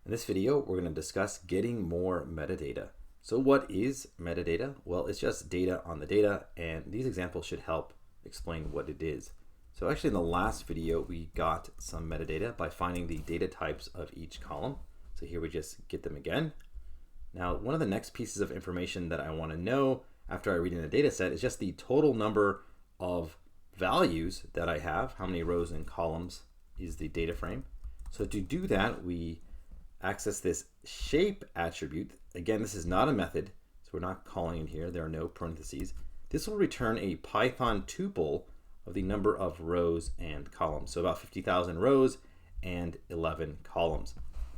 In this video, we're going to discuss getting more metadata. So what is metadata? Well, it's just data on the data, and these examples should help explain what it is. So actually in the last video, we got some metadata by finding the data types of each column. So here we just get them again. Now, one of the next pieces of information that I want to know after I read in the data set is just the total number of values that I have. How many rows and columns is the data frame? So to do that, we access this shape attribute. Again, this is not a method, so we're not calling in here. There are no parentheses. This will return a Python tuple of the number of rows and columns. So about 50,000 rows and 11 columns.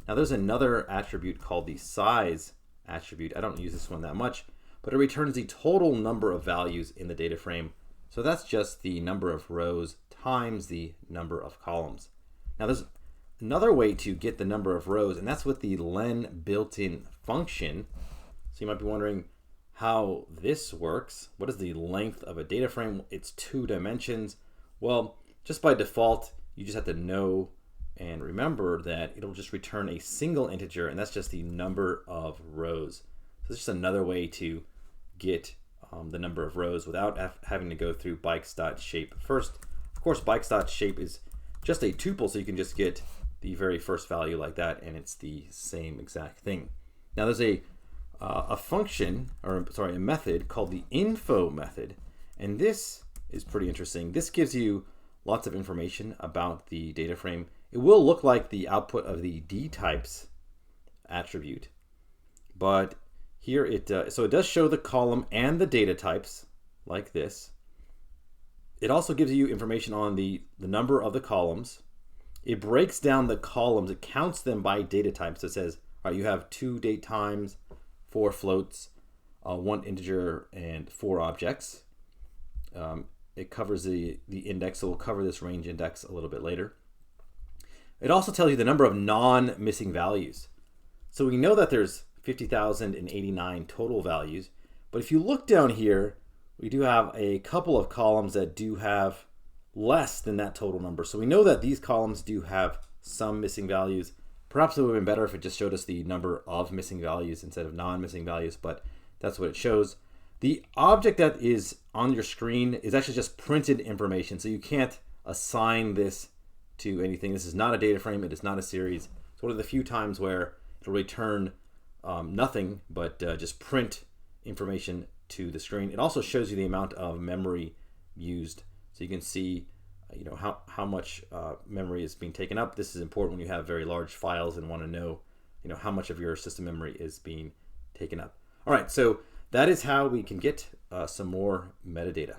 Now there's another attribute called the size attribute. I don't use this one that much, but it returns the total number of values in the data frame. So that's just the number of rows times the number of columns. Now there's another way to get the number of rows, and that's with the len built-in function. So you might be wondering how this works. What is the length of a data frame? It's 2 dimensions. Well, just by default, you just have to know and remember that it'll just return a single integer, and that's just the number of rows. So it's just another way to get the number of rows without having to go through bikes.shape first. Of course, bikes.shape is just a tuple, so you can just get the very first value like that, and it's the same exact thing. Now there's a function, or sorry, a method called the info method, and this is pretty interesting. This gives you lots of information about the data frame. It will look like the output of the dtypes attribute, but here so it does show the column and the data types like this. It also gives you information on the number of the columns. It breaks down the columns, it counts them by data type. So it says, all right, you have 2 date times, 4 floats, 1 integer, and 4 objects. It covers the index, so we'll cover this range index a little bit later. It also tells you the number of non-missing values. So we know that there's 50,089 total values, but if you look down here, we do have a couple of columns that do have less than that total number. So we know that these columns do have some missing values. Perhaps it would have been better if it just showed us the number of missing values instead of non-missing values, but that's what it shows. The object that is on your screen is actually just printed information, so you can't assign this to anything. This is not a data frame, it is not a series. It's one of the few times where it'll return nothing but just print information to the screen. It also shows you the amount of memory used, so you can see how much memory is being taken up. This is important when you have very large files and want to know how much of your system memory is being taken up. All right, so that is how we can get some more metadata.